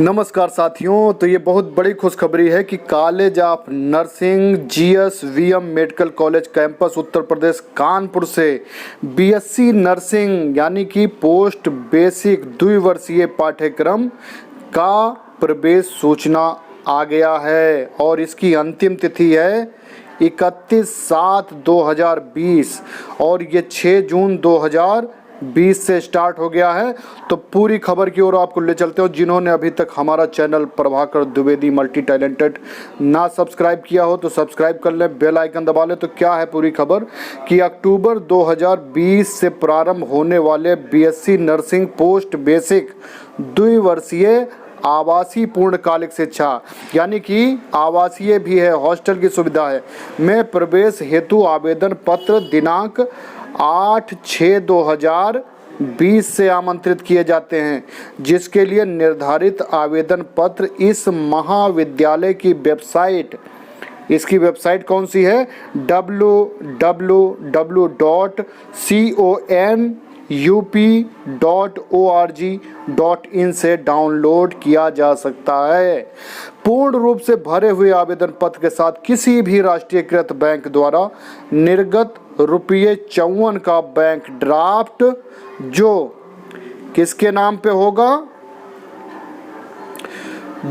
नमस्कार साथियों। तो ये बहुत बड़ी खुशखबरी है कि college of nursing GSVM medical college campus Uttar Pradesh Kanpur से BSc नर्सिंग यानी कि पोस्ट बेसिक द्विवर्षीय पाठ्यक्रम का प्रवेश सूचना आ गया है और इसकी अंतिम तिथि है 31/7/2020 और ये 6 जून 2020 से स्टार्ट हो गया है। तो पूरी खबर की ओर आपको ले चलते हो। जिन्होंने अभी तक हमारा channel Prabhakar Dwivedi multi talented ना सब्सक्राइब किया हो तो सब्सक्राइब कर लें, बेल आइकन दबा लें। तो क्या है पूरी खबर कि अक्टूबर 2020 से प्रारंभ होने वाले BSc नर्सिंग पोस्ट बेसिक द्विवर्षीय आवासीय पूर्णकालिक शिक्षा यानी कि आवासीय भी है, हॉस्टल की सुविधा है, में प्रवेश हेतु आवेदन पत्र दिनांक 8/6/2020 से आमंत्रित किए जाते हैं, जिसके लिए निर्धारित आवेदन पत्र इस महाविद्यालय की वेबसाइट, इसकी वेबसाइट कौन सी है, www.conUP.org.in से डाउनलोड किया जा सकता है। पूर्ण रूप से भरे हुए आवेदन पत्र के साथ किसी भी राष्ट्रीयकृत बैंक द्वारा निर्गत ₹54 का बैंक ड्राफ्ट जो किसके नाम पे होगा,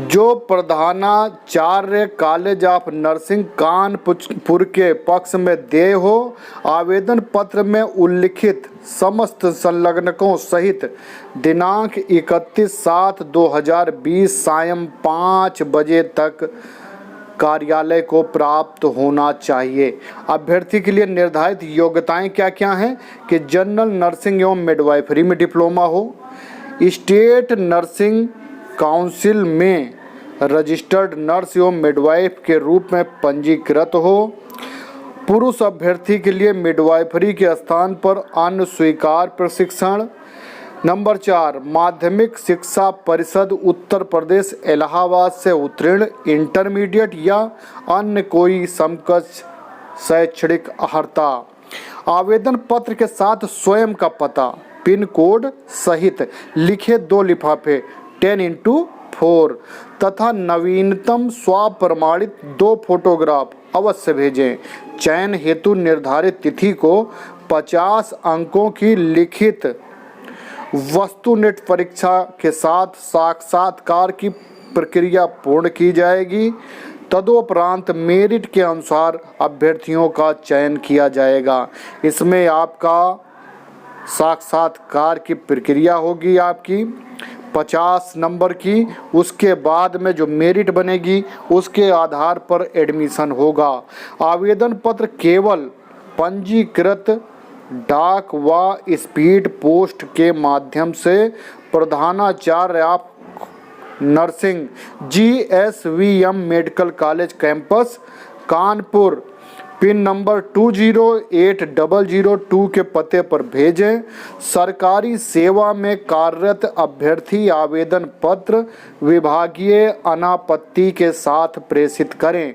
जो प्रधानाचार्य कॉलेज ऑफ नर्सिंग कानपुर के पक्ष में देय हो। आवेदन पत्र में उल्लिखित समस्त संलग्नकों सहित दिनांक 31/7/2020 सायं 5 बजे तक कार्यालय को प्राप्त होना चाहिए। अभ्यर्थी के लिए निर्धारित योग्यताएं क्या क्या हैं कि जनरल नर्सिंग एवं मिडवाइफरी में डिप्लोमा हो, स्टेट नर्सिंग काउंसिल में रजिस्टर्ड नर्स एवं मिडवाइफ के रूप में पंजीकृत हो। पुरुष अभ्यर्थी के लिए मिडवाइफरी के स्थान पर अन्य स्वीकार प्रशिक्षण। नंबर 4, माध्यमिक शिक्षा परिषद उत्तर प्रदेश इलाहाबाद से उत्तीर्ण, इंटरमीडिएट या अन्य कोई समकक्ष शैक्षणिक अर्हता। आवेदन पत्र के साथ स्वयं का पता, पिन कोड सहित लिखे 2 लिफाफे 10x4 तथा नवीनतम स्वप्रमाणित 2 फोटोग्राफ अवश्य भेजें। चयन हेतु निर्धारित तिथि को 50 अंकों की लिखित वस्तुनिष्ठ परीक्षा के साथ साक्षात्कार की प्रक्रिया पूर्ण की जाएगी। तदुपरांत मेरिट के अनुसार अभ्यर्थियों का चयन किया जाएगा। इसमें आपका साक्षात्कार की प्रक्रिया होगी आपकी 50 नंबर की, उसके बाद में जो मेरिट बनेगी उसके आधार पर एडमिशन होगा। आवेदन पत्र केवल पंजीकृत डाक व स्पीड पोस्ट के माध्यम से प्रधानाचार्य of nursing GSVM medical college campus Kanpur pin number 208002 के पते पर भेजें। सरकारी सेवा में कार्यरत अभ्यर्थी आवेदन पत्र विभागीय अनापत्ति के साथ प्रेषित करें।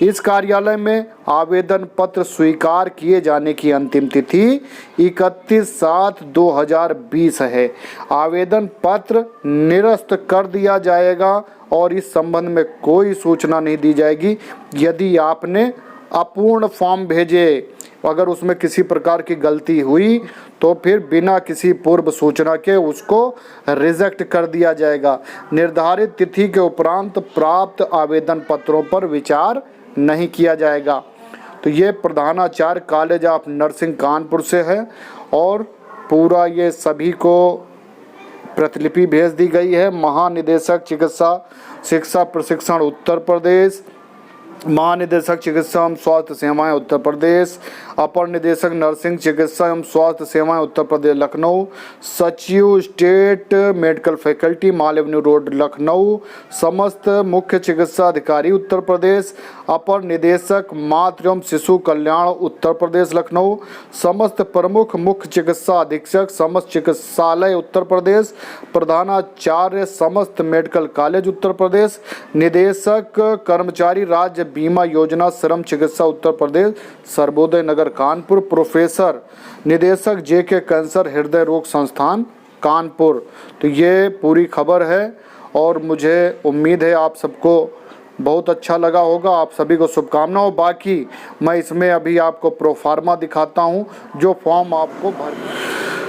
इस कार्यालय में आवेदन पत्र स्वीकार किए जाने की अंतिम तिथि 31/7/2020 है। आवेदन पत्र निरस्त कर दिया जाएगा और इस संबंध में कोई सूचना नहीं दी जाएगी। यदि आपने अपूर्ण फॉर्म भेजे, अगर उसमें किसी प्रकार की गलती हुई तो फिर बिना किसी पूर्व सूचना के उसको रिजेक्ट कर दिया जाएगा। निर्धारित तिथि के उपरांत प्राप्त आवेदन पत्रों पर विचार नहीं किया जाएगा। तो ये प्रधानाचार्य कॉलेज ऑफ नर्सिंग कानपुर से है और पूरा ये सभी को प्रतिलिपि भेज दी गई है। महानिदेशक चिकित्सा शिक्षा प्रशिक्षण उत्तर प्रदेश, महानिदेशक चिकित्सा एवं स्वास्थ्य सेवाएं उत्तर प्रदेश, अपर निदेशक नर्सिंग चिकित्सा एवं स्वास्थ्य सेवाएं उत्तर प्रदेश लखनऊ, सचिव स्टेट मेडिकल फैकल्टी माल एवेन्यू रोड लखनऊ, समस्त मुख्य चिकित्सा अधिकारी उत्तर प्रदेश, अपर निदेशक मातृ एवं शिशु कल्याण उत्तर प्रदेश लखनऊ, समस्त प्रमुख मुख्य चिकित्सा अधीक्षक समस्त चिकित्सालय उत्तर प्रदेश, प्रधानाचार्य समस्त मेडिकल कॉलेज उत्तर प्रदेश, निदेशक कर्मचारी राज्य बीमा योजना श्रम चिकित्सा उत्तर प्रदेश सर्वोदय नगर कानपुर, प्रोफेसर निदेशक JK कैंसर हृदय रोग संस्थान कानपुर। तो ये पूरी खबर है और मुझे उम्मीद है आप सबको बहुत अच्छा लगा होगा। आप सभी को शुभकामनाएं। बाकी मैं इसमें अभी आपको प्रोफार्मा दिखाता हूं जो फॉर्म आपको भर।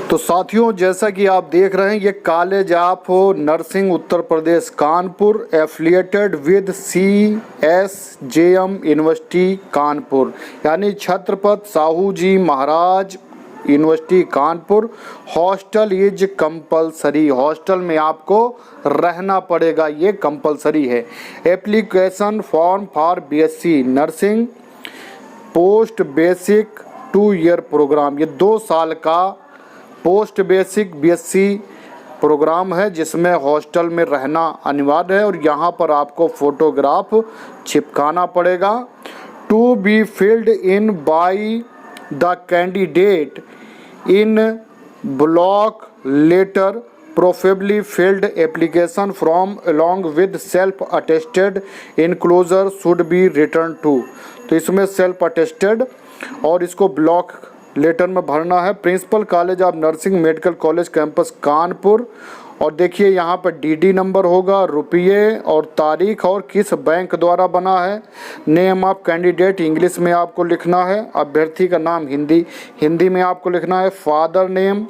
तो साथियों, जैसा कि आप देख रहे हैं, ये college of nursing Uttar Pradesh Kanpur affiliated with CSJM university Kanpur, यानी Chhatrapati Sahu ji Maharaj university Kanpur. Hostel is compulsory, hostel में आपको रहना पड़ेगा, ये कंपलसरी है। Application form for BSc nursing post basic 2 year programme, ये 2 साल का पोस्ट बेसिक BSc प्रोग्राम है जिसमें हॉस्टल में रहना अनिवार्य है और यहाँ पर आपको फोटोग्राफ चिपकाना पड़ेगा। To be filled in by the candidate in block letter preferably filled application from along with self attested enclosure should be return to. तो इसमें सेल्फ अटेस्टेड और इसको ब्लॉक लेटर में भरना है। Principal college of nursing medical college campus Kanpur. और देखिए यहाँ पर DD नंबर होगा, रुपये और तारीख और किस बैंक द्वारा बना है। नेम ऑफ कैंडिडेट इंग्लिश में आपको लिखना है, अभ्यर्थी का नाम हिंदी में आपको लिखना है। फादर नेम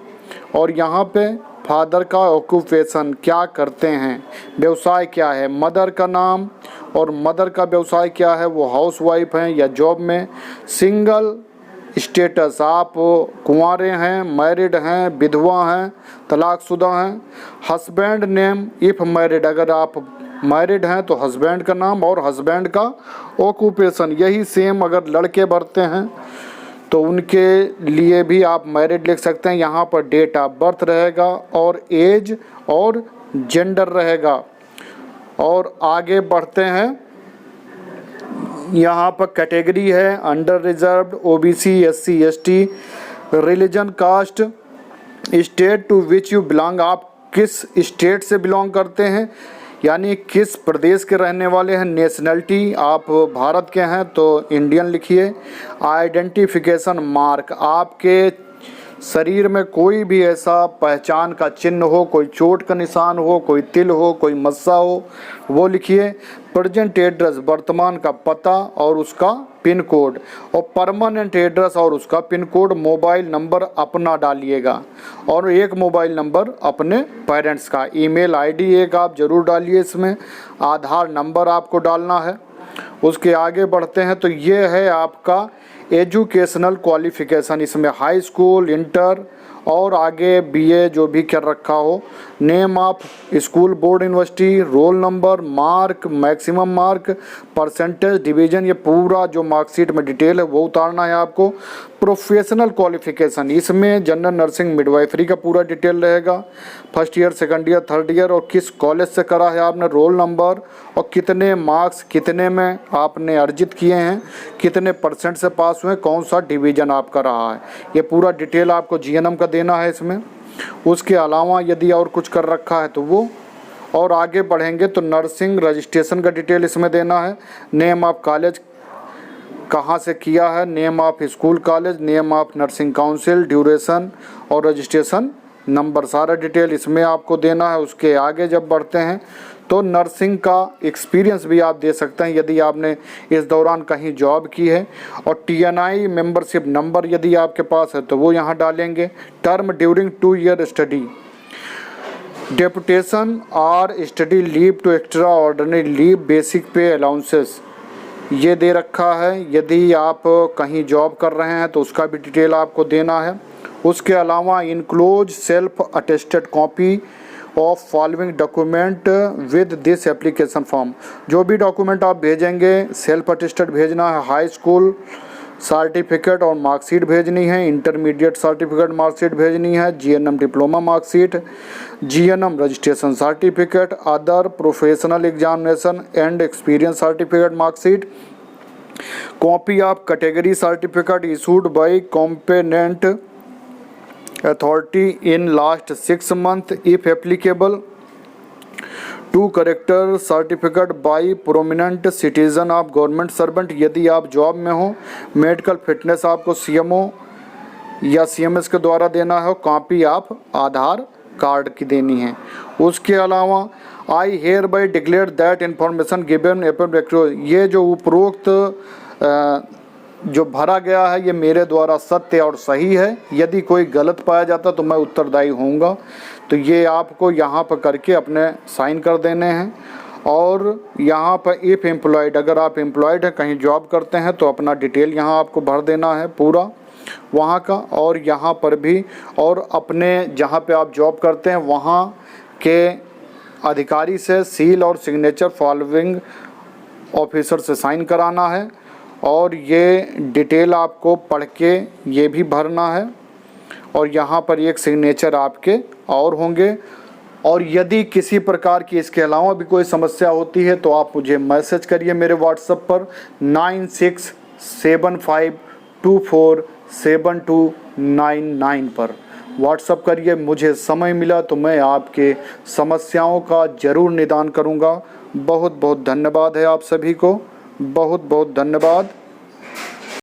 और यहाँ पे फादर का ऑक्यूपेशन क्या करते हैं, व्यवसाय क्या है। मदर का नाम और मदर का व्यवसाय क्या है, वो हाउसवाइफ हैं या जॉब में। सिंगल स्टेटस, आप कुंवारे हैं, मैरिड हैं, विधवा हैं, तलाकशुदा हैं। हस्बैंड नेम इफ़ मैरिड, अगर आप मैरिड हैं तो हस्बैंड का नाम और हस्बैंड का ऑक्यूपेशन। यही सेम अगर लड़के भरते हैं तो उनके लिए भी आप मैरिड लिख सकते हैं। यहाँ पर डेट ऑफ बर्थ रहेगा और एज और जेंडर रहेगा। और आगे बढ़ते हैं, यहाँ पर कैटेगरी है under reserved, OBC, SC, ST, religion, caste, state to which you belong, आप किस स्टेट से बिलोंग करते हैं यानी किस प्रदेश के रहने वाले हैं। नेशनलिटी, आप भारत के हैं तो इंडियन लिखिए। आइडेंटिफिकेशन मार्क, आपके शरीर में कोई भी ऐसा पहचान का चिन्ह हो, कोई चोट का निशान हो, कोई तिल हो, कोई मस्सा हो, वो लिखिए। प्रेजेंट एड्रेस, वर्तमान का पता और उसका पिन कोड। और परमानेंट एड्रेस और उसका पिन कोड। मोबाइल नंबर अपना डालिएगा और एक मोबाइल नंबर अपने पेरेंट्स का। ईमेल ID एक आप ज़रूर डालिए इसमें। आधार नंबर आपको डालना है। उसके आगे बढ़ते हैं तो ये है आपका एजुकेशनल क्वालिफ़िकेशन, इसमें हाई स्कूल, इंटर और आगे BA जो भी कर रखा हो। Name of school, board, university, roll number, mark, maximum mark, percentage, division, ये पूरा जो मार्कशीट में डिटेल है वो उतारना है आपको। प्रोफेशनल क्वालिफ़िकेशन, इसमें जनरल नर्सिंग मिडवाइफरी का पूरा डिटेल रहेगा। First year, second year, third year और किस कॉलेज से करा है आपने, रोल नंबर और कितने मार्क्स कितने में आपने अर्जित किए हैं, कितने % से पास हुए, कौन सा डिवीज़न आपका रहा है, ये पूरा डिटेल आपको GNM का देना है इसमें। उसके अलावा यदि और कुछ कर रखा है तो वो। और आगे बढ़ेंगे तो नर्सिंग रजिस्ट्रेशन का डिटेल इसमें देना है। नेम ऑफ कॉलेज कहाँ से किया है, name of school college, name of nursing council, duration और रजिस्ट्रेशन नंबर, सारा डिटेल इसमें आपको देना है। उसके आगे जब बढ़ते हैं तो नर्सिंग का एक्सपीरियंस भी आप दे सकते हैं यदि आपने इस दौरान कहीं जॉब की है। और TNI मेंबरशिप नंबर यदि आपके पास है तो वो यहाँ डालेंगे। Term during 2 year study, deputation और study leave to extraordinary leave, basic pay allowances ये दे रखा है। यदि आप कहीं जॉब कर रहे हैं तो उसका भी डिटेल आपको देना है। उसके अलावा enclose self attested copy of following document with this application form, जो भी डॉक्यूमेंट आप भेजेंगे सेल्फ अटेस्टेड भेजना है। हाई स्कूल सर्टिफिकेट और मार्कशीट भेजनी है, इंटरमीडिएट सर्टिफिकेट मार्कशीट भेजनी है, GNM diploma marksheet, GNM registration certificate, other professional examination and experience certificate marksheet, copy of category certificate issued by competent authority in last 6 months if applicable, 2 character certificate by prominent citizen of government servant यदि आप job में हो। Medical fitness आपको CMO या CMS के द्वारा देना है। कॉपी आप आधार कार्ड की देनी है। उसके अलावा I hereby declare that information given ये जो उपरोक्त जो भरा गया है ये मेरे द्वारा सत्य और सही है। यदि कोई गलत पाया जाता तो मैं उत्तरदायी होऊंगा। तो ये आपको यहाँ पर करके अपने साइन कर देने हैं। और यहाँ पर इफ़ एम्प्लॉयड, अगर आप एम्प्लॉयड हैं, कहीं जॉब करते हैं, तो अपना डिटेल यहाँ आपको भर देना है पूरा वहाँ का। और यहाँ पर भी, और अपने जहाँ पे आप जॉब करते हैं वहाँ के अधिकारी से सील और सिग्नेचर फॉलोइंग ऑफिसर से साइन कराना है। और ये डिटेल आपको पढ़ के ये भी भरना है। और यहाँ पर एक सिग्नेचर आपके और होंगे। और यदि किसी प्रकार की इसके अलावा भी कोई समस्या होती है तो आप मुझे मैसेज करिए मेरे व्हाट्सएप पर 9675247299 पर व्हाट्सएप करिए। मुझे समय मिला तो मैं आपके समस्याओं का ज़रूर निदान करूँगा। बहुत बहुत धन्यवाद है आप सभी को, बहुत बहुत धन्यवाद।